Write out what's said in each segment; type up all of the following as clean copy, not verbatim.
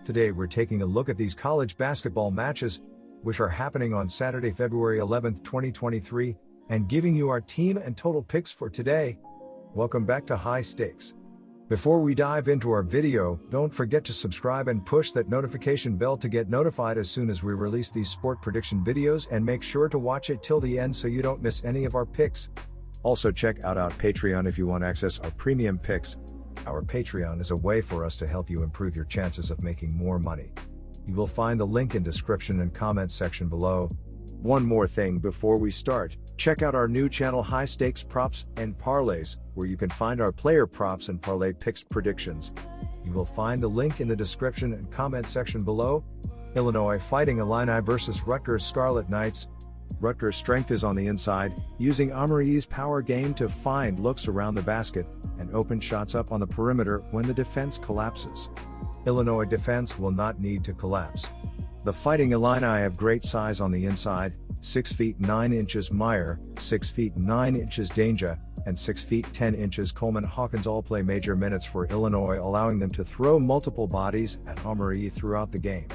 Today we're taking a look at these college basketball matches, which are happening on Saturday, February 11th, 2023, and giving you our team and total picks for today. Welcome back to High Stakes. Before we dive into our video, don't forget to subscribe and push that notification bell to get notified as soon as we release these sport prediction videos, and make sure to watch it till the end so you don't miss any of our picks. Also check out our Patreon if you want access our premium picks. Our Patreon is a way for us to help you improve your chances of making more money. You will find the link in description and comments section below. One more thing before we start, check out our new channel High Stakes Props and Parlays, where you can find our player props and parlay picks predictions. You will find the link in the description and comment section below. Illinois Fighting Illini versus Rutgers Scarlet Knights. Rutgers' strength is on the inside, using Amari's power game to find looks around the basket and open shots up on the perimeter when the defense collapses. Illinois defense will not need to collapse. The Fighting Illini have great size on the inside: 6 feet 9 inches Meyer, 6 feet 9 inches Danger, and 6 feet 10 inches Coleman Hawkins all play major minutes for Illinois, allowing them to throw multiple bodies at Amari throughout the game.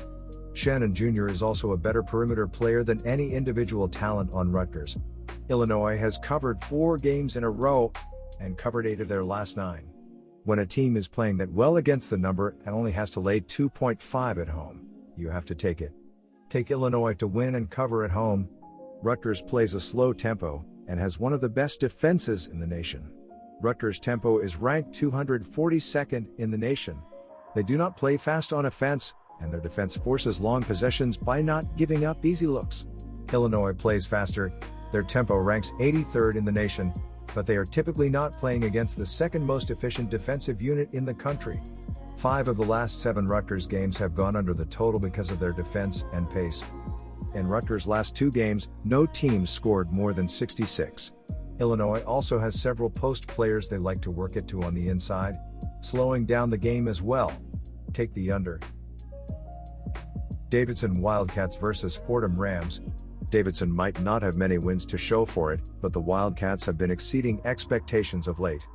Shannon Jr. is also a better perimeter player than any individual talent on Rutgers. Illinois has covered 4 games in a row and covered 8 of their last 9. When a team is playing that well against the number and only has to lay 2.5 at home, you have to take it. Take Illinois to win and cover at home. Rutgers plays a slow tempo and has one of the best defenses in the nation. Rutgers' tempo is ranked 242nd in the nation. They do not play fast on offense, and their defense forces long possessions by not giving up easy looks. Illinois plays faster. Their tempo ranks 83rd in the nation, but they are typically not playing against the second most efficient defensive unit in the country. 5 of the last 7 Rutgers games have gone under the total because of their defense and pace. In Rutgers' last 2 games, no team scored more than 66. Illinois also has several post players they like to work it to on the inside, slowing down the game as well. Take the under. Davidson Wildcats versus Fordham Rams. Davidson might not have many wins to show for it, but the Wildcats have been exceeding expectations of late.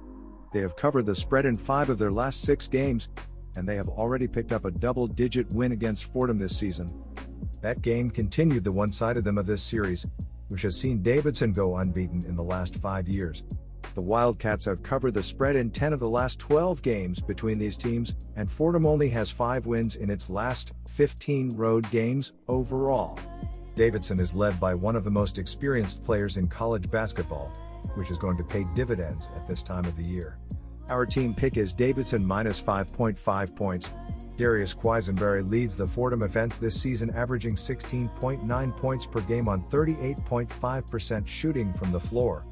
They have covered the spread in 5 of their last 6 games, and they have already picked up a double-digit win against Fordham this season. That game continued the one-sidedness of this series, which has seen Davidson go unbeaten in the last 5 years. The Wildcats have covered the spread in 10 of the last 12 games between these teams, and Fordham only has 5 wins in its last 15 road games overall. Davidson is led by one of the most experienced players in college basketball, which is going to pay dividends at this time of the year. Our team pick is Davidson minus 5.5 points. Darius Quisenberry leads the Fordham offense this season, averaging 16.9 points per game on 38.5% shooting from the floor.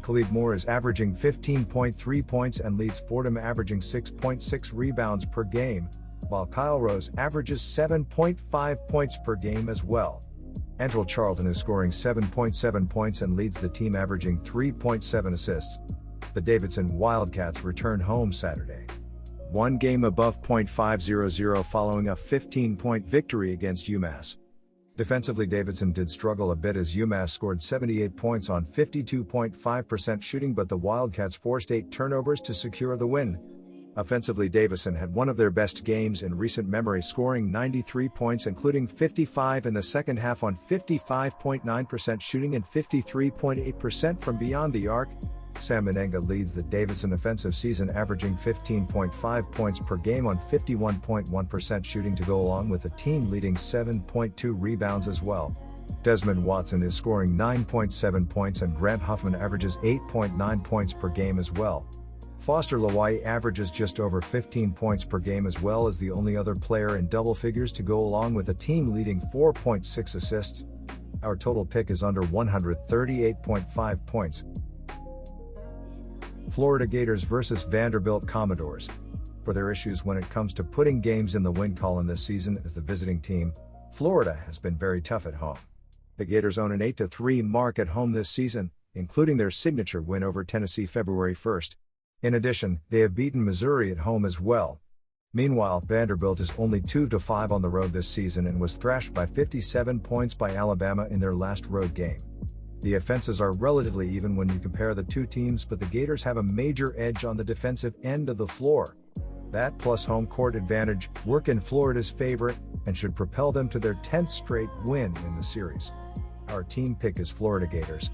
Khalid Moore is averaging 15.3 points and leads Fordham, averaging 6.6 rebounds per game, while Kyle Rose averages 7.5 points per game as well. Andrel Charlton is scoring 7.7 points and leads the team, averaging 3.7 assists. The Davidson Wildcats return home Saturday. 1 game above .500 following a 15-point victory against UMass. Defensively, Davidson did struggle a bit as UMass scored 78 points on 52.5% shooting, but the Wildcats forced 8 turnovers to secure the win. Offensively, Davidson had one of their best games in recent memory, scoring 93 points, including 55 in the second half on 55.9% shooting and 53.8% from beyond the arc. Sam Menenga leads the Davidson offensive season, averaging 15.5 points per game on 51.1% shooting to go along with the team leading 7.2 rebounds as well. Desmond Watson is scoring 9.7 points and Grant Huffman averages 8.9 points per game as well. Foster Lawai averages just over 15 points per game as well as the only other player in double figures to go along with the team leading 4.6 assists. Our total pick is under 138.5 points. Florida Gators versus Vanderbilt Commodores. For their issues when it comes to putting games in the win column this season as the visiting team, Florida has been very tough at home. The Gators own an 8-3 mark at home this season, including their signature win over Tennessee February 1st. In addition, they have beaten Missouri at home as well. Meanwhile, Vanderbilt is only 2-5 on the road this season and was thrashed by 57 points by Alabama in their last road game. The offenses are relatively even when you compare the two teams, but the Gators have a major edge on the defensive end of the floor. That plus home court advantage work in Florida's favor and should propel them to their 10th straight win in the series. Our team pick is Florida Gators.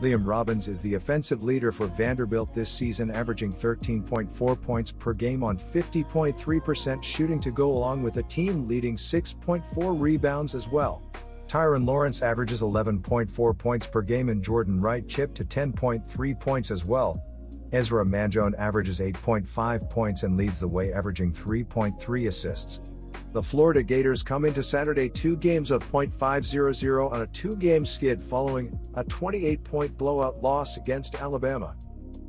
Liam Robbins is the offensive leader for Vanderbilt this season, averaging 13.4 points per game on 50.3% shooting to go along with a team-leading 6.4 rebounds as well. Tyron Lawrence averages 11.4 points per game and Jordan Wright chipped to 10.3 points as well. Ezra Manjone averages 8.5 points and leads the way, averaging 3.3 assists. The Florida Gators come into Saturday 2 games of .500 on a 2-game skid following a 28-point blowout loss against Alabama.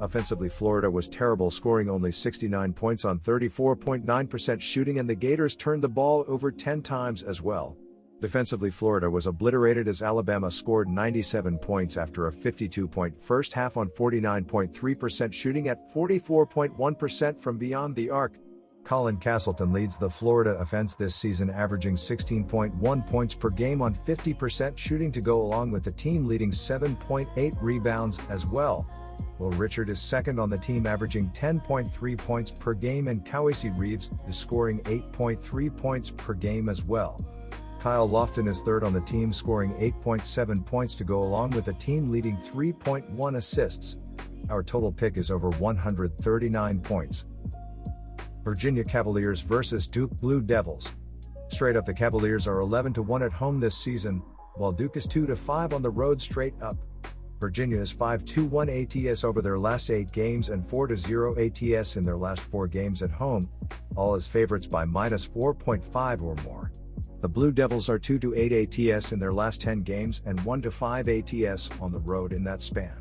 Offensively, Florida was terrible, scoring only 69 points on 34.9% shooting, and the Gators turned the ball over 10 times as well. Defensively, Florida was obliterated as Alabama scored 97 points after a 52-point first half on 49.3% shooting at 44.1% from beyond the arc. Colin Castleton leads the Florida offense this season, averaging 16.1 points per game on 50% shooting to go along with the team-leading 7.8 rebounds as well. Will Richard is second on the team, averaging 10.3 points per game, and Kawasi Reeves is scoring 8.3 points per game as well. Kyle Lofton is third on the team, scoring 8.7 points to go along with a team-leading 3.1 assists. Our total pick is over 139 points. Virginia Cavaliers vs Duke Blue Devils. Straight up, the Cavaliers are 11-1 at home this season, while Duke is 2-5 on the road straight up. Virginia is 5-2-1 ATS over their last 8 games and 4-0 ATS in their last 4 games at home, all as favorites by -4.5 or more. The Blue Devils are 2-8 ATS in their last 10 games and 1-5 ATS on the road in that span.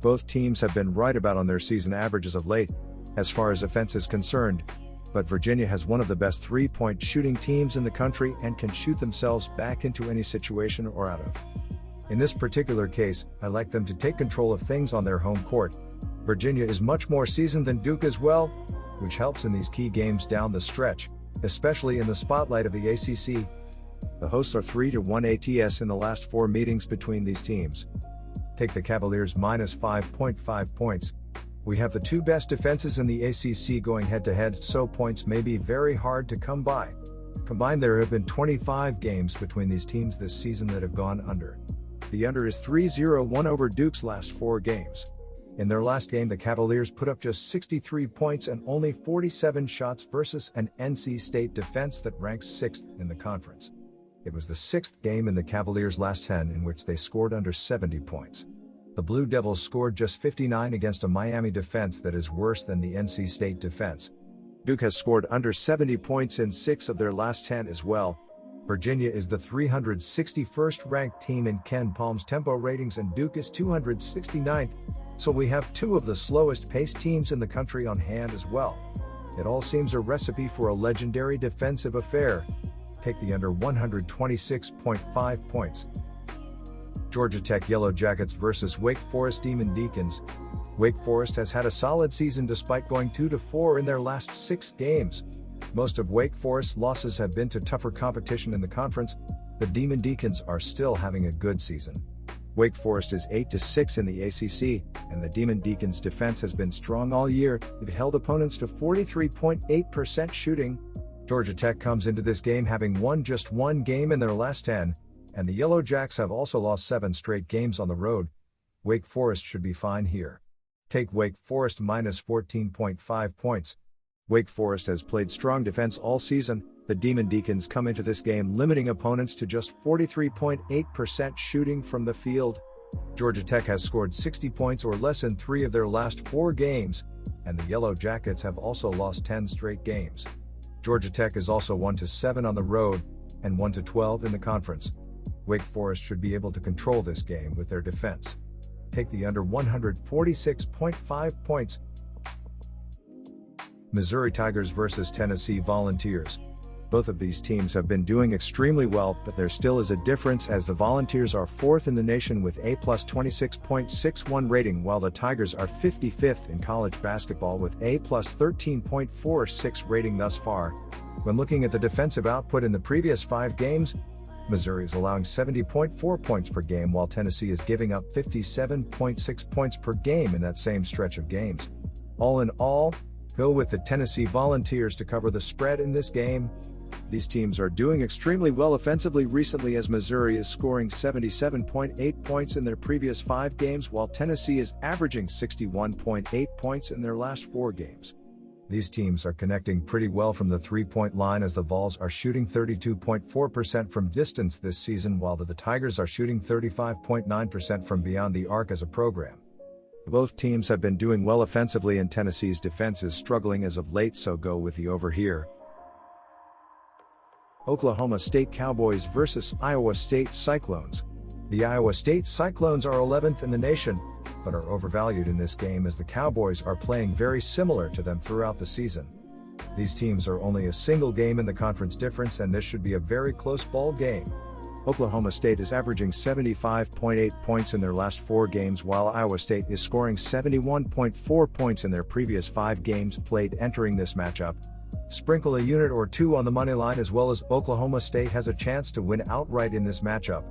Both teams have been right about on their season averages of late, as far as offense is concerned, but Virginia has one of the best 3-point shooting teams in the country and can shoot themselves back into any situation or out of. In this particular case, I like them to take control of things on their home court. Virginia is much more seasoned than Duke as well, which helps in these key games down the stretch, especially in the spotlight of the ACC. The hosts are 3-1 ATS in the last 4 meetings between these teams. Take the Cavaliers -5.5 points. We have the 2 best defenses in the ACC going head-to-head, so points may be very hard to come by. Combined, there have been 25 games between these teams this season that have gone under. The under is 3-0-1 over Duke's last 4 games. In their last game, the Cavaliers put up just 63 points and only 47 shots versus an NC State defense that ranks 6th in the conference. It was the 6th game in the Cavaliers' last 10 in which they scored under 70 points. The Blue Devils scored just 59 against a Miami defense that is worse than the NC State defense. Duke has scored under 70 points in 6 of their last 10 as well. Virginia is the 361st ranked team in Ken Palm's tempo ratings and Duke is 269th, so we have 2 of the slowest paced teams in the country on hand as well. It all seems a recipe for a legendary defensive affair. Take the under 126.5 points. Georgia Tech Yellow Jackets vs Wake Forest Demon Deacons. Wake Forest has had a solid season despite going 2-4 in their last 6 games. Most of Wake Forest's losses have been to tougher competition in the conference. The Demon Deacons are still having a good season. Wake Forest is 8-6 in the ACC, and the Demon Deacons' defense has been strong all year. They've held opponents to 43.8% shooting. Georgia Tech comes into this game having won just 1 game in their last 10, and the Yellow Jacks have also lost 7 straight games on the road. Wake Forest should be fine here. Take Wake Forest -14.5 points. Wake Forest has played strong defense all season. The Demon Deacons come into this game limiting opponents to just 43.8% shooting from the field. Georgia Tech has scored 60 points or less in 3 of their last 4 games, and the Yellow Jackets have also lost 10 straight games. Georgia Tech is also 1-7 on the road, and 1-12 in the conference. Wake Forest should be able to control this game with their defense. Take the under 146.5 points. Missouri Tigers vs Tennessee Volunteers. Both of these teams have been doing extremely well, but there still is a difference as the Volunteers are 4th in the nation with a +26.61 rating, while the Tigers are 55th in college basketball with a +13.46 rating thus far. When looking at the defensive output in the previous 5 games, Missouri is allowing 70.4 points per game while Tennessee is giving up 57.6 points per game in that same stretch of games. All in all, Go with the Tennessee Volunteers to cover the spread in this game. These teams are doing extremely well offensively recently, as Missouri is scoring 77.8 points in their previous 5 games, while Tennessee is averaging 61.8 points in their last 4 games. These teams are connecting pretty well from the 3-point line, as the Vols are shooting 32.4% from distance this season, while the Tigers are shooting 35.9% from beyond the arc as a program. Both teams have been doing well offensively, and Tennessee's defense is struggling as of late, so go with the over here. Oklahoma State Cowboys versus Iowa State Cyclones. The Iowa State Cyclones are 11th in the nation, but are overvalued in this game, as the Cowboys are playing very similar to them throughout the season. These teams are only a single game in the conference difference, and this should be a very close ball game. Oklahoma State is averaging 75.8 points in their last 4 games, while Iowa State is scoring 71.4 points in their previous 5 games played. Entering this matchup, sprinkle a unit or 2 on the money line, as well as Oklahoma State has a chance to win outright in this matchup.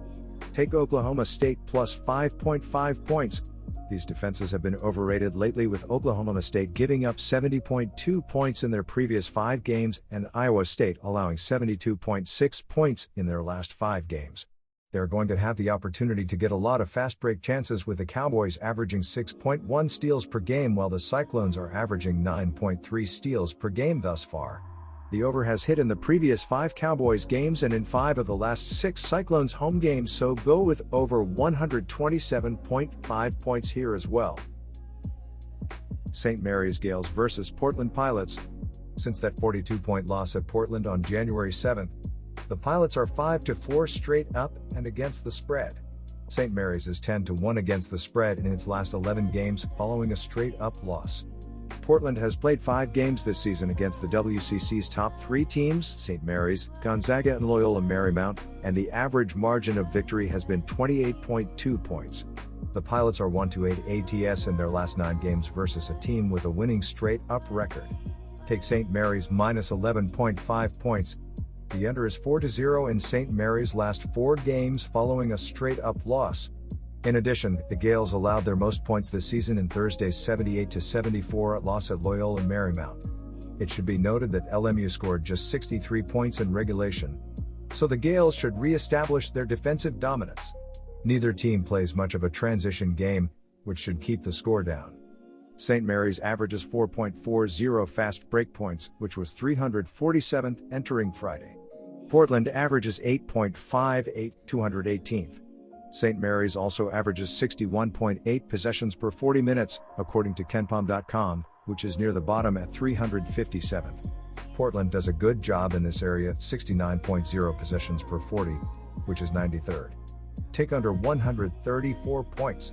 Take Oklahoma State plus 5.5 points. These defenses have been overrated lately, with Oklahoma State giving up 70.2 points in their previous 5 games and Iowa State allowing 72.6 points in their last 5 games. They're going to have the opportunity to get a lot of fast break chances, with the Cowboys averaging 6.1 steals per game, while the Cyclones are averaging 9.3 steals per game thus far. The over has hit in the previous 5 Cowboys games and in 5 of the last 6 Cyclones home games, so go with over 127.5 points here as well. St. Mary's Gales versus Portland Pilots. Since that 42-point loss at Portland on January 7th, the Pilots are 5-4 straight up and against the spread. St. Mary's is 10-1 against the spread in its last 11 games following a straight-up loss. Portland has played 5 games this season against the WCC's top 3 teams, St. Mary's, Gonzaga and Loyola Marymount, and the average margin of victory has been 28.2 points. The Pilots are 1-8 ATS in their last 9 games versus a team with a winning straight-up record. Take St. Mary's minus 11.5 points. The under is 4-0 in St. Mary's last 4 games following a straight-up loss. In addition, the Gales allowed their most points this season in Thursday's 78-74 loss at Loyola Marymount. It should be noted that LMU scored just 63 points in regulation, so the Gales should re-establish their defensive dominance. Neither team plays much of a transition game, which should keep the score down. St. Mary's averages 4.40 fast break points, which was 347th entering Friday. Portland averages 8.58, 218th. St. Mary's also averages 61.8 possessions per 40 minutes, according to KenPom.com, which is near the bottom at 357th. Portland does a good job in this area, 69.0 possessions per 40, which is 93rd. Take under 134 points.